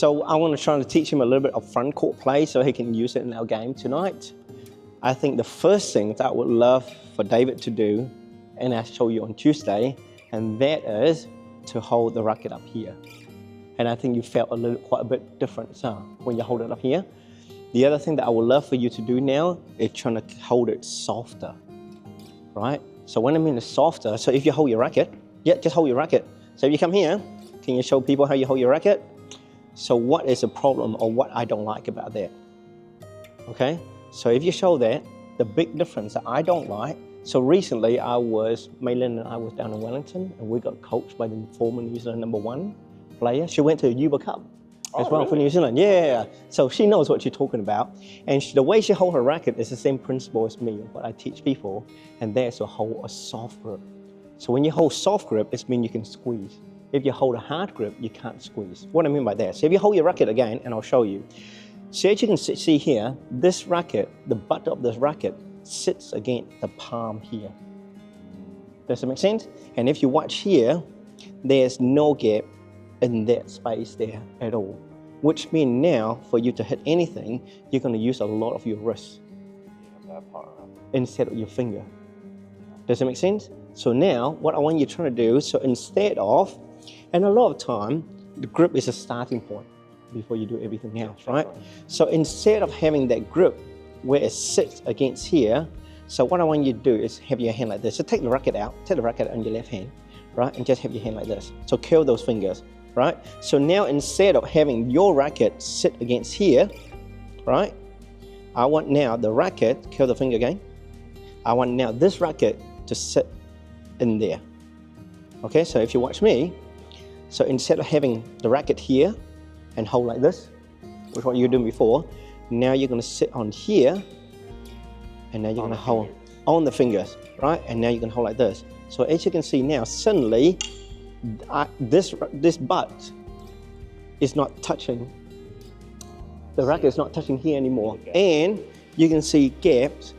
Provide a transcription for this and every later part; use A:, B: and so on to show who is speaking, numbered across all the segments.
A: So I want to try to teach him a little bit of front court play so he can use it in our game tonight. I think the first thing that I would love for David to do, and I'll show you on Tuesday, and that is to hold the racket up here. And I think you felt quite a bit different when you hold it up here. The other thing that I would love for you to do now is trying to hold it softer, right? So when I mean it's softer, so if you hold your racket, just hold your racket. So if you come here, can you show people how you hold your racket? So what is the problem or what I don't like about that? Okay, so if you show that, the big difference that I don't like, so recently Maylin and I was down in Wellington and we got coached by the former New Zealand #1 player. She went to the Uber Cup as well for New Zealand. Yeah, so she knows what she's talking about. And the way she holds her racket is the same principle as me, what I teach people, and that's to hold a soft grip. So when you hold soft grip, it means you can squeeze. If you hold a hard grip, you can't squeeze. What I mean by that, so if you hold your racket again, and I'll show you. So as you can see here, this racket, the butt of this racket sits against the palm here. Does it make sense? And if you watch here, there's no gap in that space there at all. Which means now, for you to hit anything, you're going to use a lot of your wrist instead of your finger. Does it make sense? So now, what I want you trying to do, so instead of, and a lot of time, the grip is a starting point before you do everything else, right? So instead of having that grip where it sits against here, so what I want you to do is have your hand like this. So take the racket out on your left hand, right? And just have your hand like this. So curl those fingers, right? So now instead of having your racket sit against here, right? I want now the racket, curl the finger again. I want now this racket to sit in there. Okay, so if you watch me, so instead of having the racket here and hold like this, which is what you were doing before, now you're going to sit on here, and now you're going to hold on the fingers, right? And now you're going to hold like this. So as you can see now, suddenly, this butt is not touching, the racket is not touching here anymore. And you can see gaps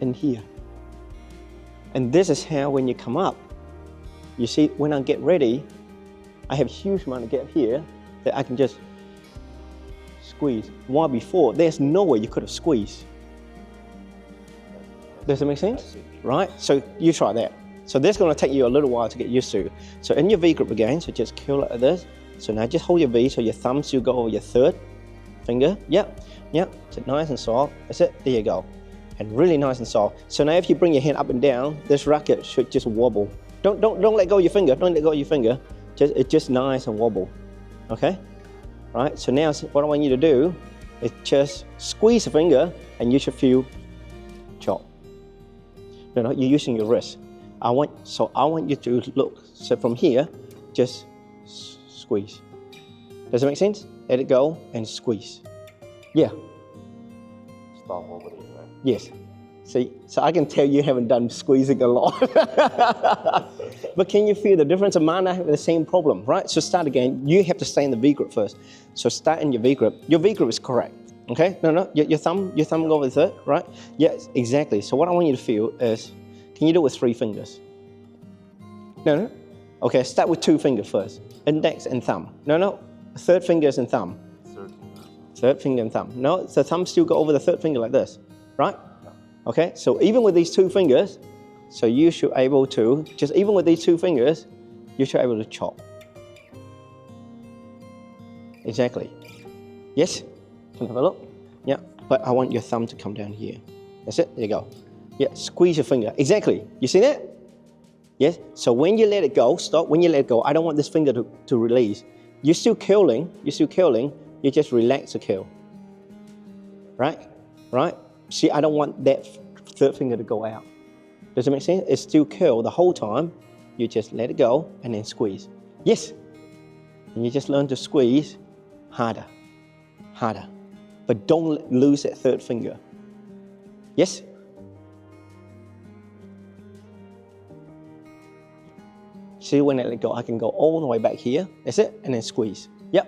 A: in here. And this is how when you come up, you see when I get ready, I have a huge amount of gap here that I can just squeeze. While before, there's no way you could have squeezed. Does it make sense? Right? So you try that. So that's going to take you a little while to get used to. So in your V grip again, so just curl it like this. So now just hold your V, so your thumb still go over your third finger. Yep. So nice and soft. That's it. There you go. And really nice and soft. So now if you bring your hand up and down, this racket should just wobble. Don't let go of your finger. Don't let go of your finger. It's just nice and wobble. Okay? Right? So now what I want you to do is just squeeze the finger and you should feel chop. No, you're using your wrist. I want you to look. So from here, just squeeze. Does it make sense? Let it go and squeeze. Yeah.
B: Stop wobbling, right?
A: Yes. See, so I can tell you haven't done squeezing a lot. But can you feel the difference? Mine, I have the same problem, right? So start again. You have to stay in the V grip first. So start in your V grip. Your V grip is correct. Okay? No. Your thumb go over the third, right? Yes, exactly. So what I want you to feel is, can you do it with 3 fingers? No. Okay, start with 2 fingers first. Index and thumb. No. Third fingers and thumb. Third finger and thumb. No, the thumb still go over the third finger like this, right? Okay, so even with these 2 fingers, so you should able to, even with these 2 fingers, you should able to chop. Exactly. Yes? Can I have a look? Yeah, but I want your thumb to come down here. That's it, there you go. Yeah, squeeze your finger. Exactly. You see that? Yes? So when you let it go, stop. When you let it go, I don't want this finger to release. You're still curling. You just relax the curl. Right? See, I don't want that third finger to go out. Does it make sense? It's still curl the whole time. You just let it go and then squeeze. Yes. And you just learn to squeeze harder. But don't lose that third finger. Yes? See, when I let go, I can go all the way back here. That's it. And then squeeze. Yep.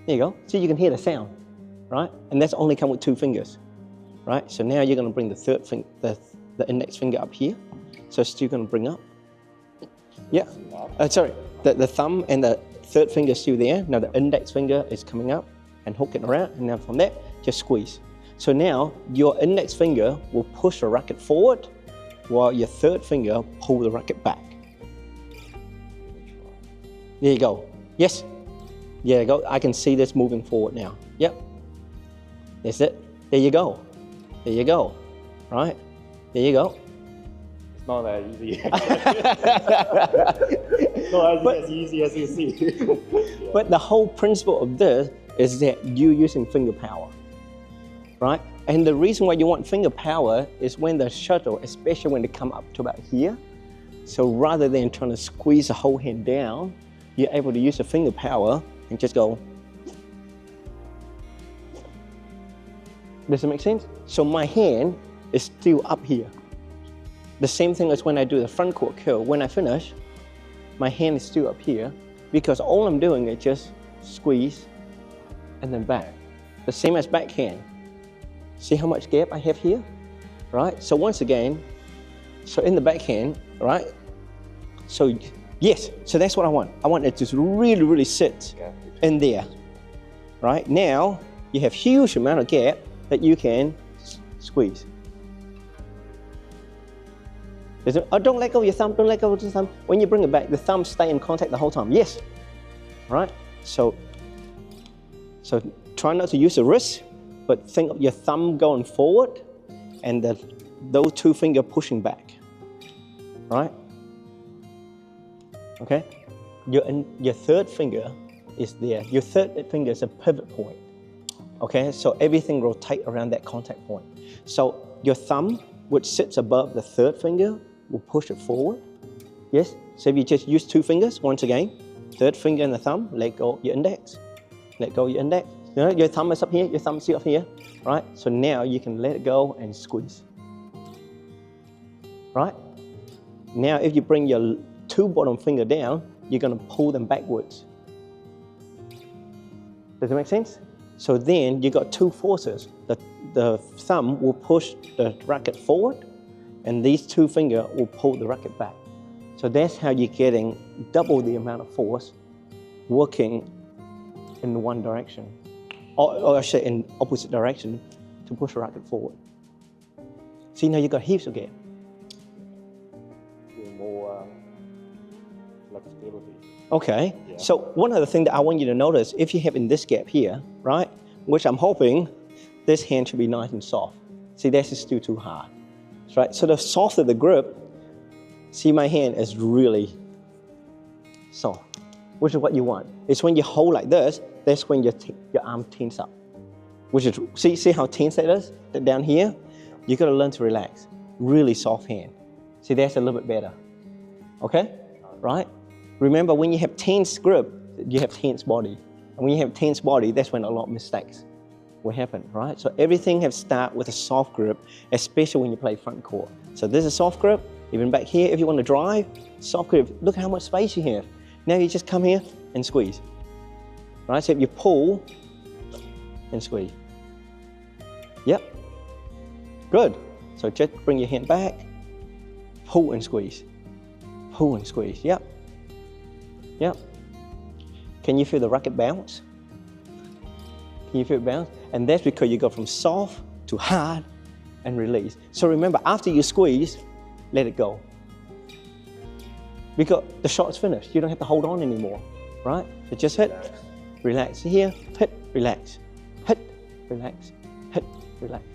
A: There you go. See, you can hear the sound, right? And that's only come with 2 fingers, right? So now you're going to bring the third finger, the index finger up here. So it's still going to bring up. Yeah. Sorry. The thumb and the third finger is still there. Now the index finger is coming up and hooking around, and now from there, just squeeze. So now your index finger will push the racket forward while your third finger pull the racket back. There you go. Yes. There you go. I can see this moving forward now. Yep. That's it. There you go. There you go. Right? There you go.
B: It's not that easy. Not as easy as you see.
A: But the whole principle of this is that you're using finger power, right? And the reason why you want finger power is when the shuttle, especially when they come up to about here, so rather than trying to squeeze the whole hand down, you're able to use the finger power and just go. Does it make sense? So my hand is still up here. The same thing as when I do the front court curl. When I finish, my hand is still up here because all I'm doing is just squeeze and then back. The same as backhand. See how much gap I have here, right? So once again, so in the backhand, right? So yes, so that's what I want. I want it to really, really sit in there, right? Now, you have huge amount of gap that you can squeeze. Oh, don't let go of your thumb, don't let go of the thumb. When you bring it back, the thumb stay in contact the whole time. Yes, right? So try not to use the wrist, but think of your thumb going forward and those two fingers pushing back, right? Okay? Your third finger is there. Your third finger is a pivot point. Okay, so everything rotates around that contact point. So your thumb, which sits above the third finger, will push it forward. Yes, so if you just use two fingers, once again, third finger and the thumb, let go of your index. Let go of your index. You know, your thumb is up here, your thumb is still up here, right? So now you can let it go and squeeze, right? Now if you bring your two bottom finger down, you're gonna pull them backwards. Does that make sense? So then you got two forces. The thumb will push the racket forward and these two fingers will pull the racket back. So that's how you're getting double the amount of force working in one direction, or I should say in opposite direction to push the racket forward. See, now you got heaps of gap.
B: More flexibility.
A: Okay,
B: Yeah.
A: so one other thing that I want you to notice, if you have in this gap here, right, which I'm hoping this hand should be nice and soft. See, this is still too hard, right? So the softer the grip, see my hand is really soft, which is what you want. It's when you hold like this, that's when your arm tense up. Which is, see how tense that is? That down here? You gotta learn to relax. Really soft hand. See, that's a little bit better. Okay, right? Remember, when you have tense grip, you have tense body. And when you have tense body, that's when a lot of mistakes will happen, right? So everything has to start with a soft grip, especially when you play front court. So this is soft grip. Even back here, if you want to drive, soft grip. Look how much space you have. Now you just come here and squeeze. Right, so if you pull and squeeze. Yep, good. So just bring your hand back, pull and squeeze. Pull and squeeze, yep. Yep. Can you feel the racket bounce? Can you feel it bounce? And that's because you go from soft to hard and release. So remember, after you squeeze, let it go. Because the shot's finished. You don't have to hold on anymore, right? So just hit, relax here, hit, relax, hit, relax, hit, relax.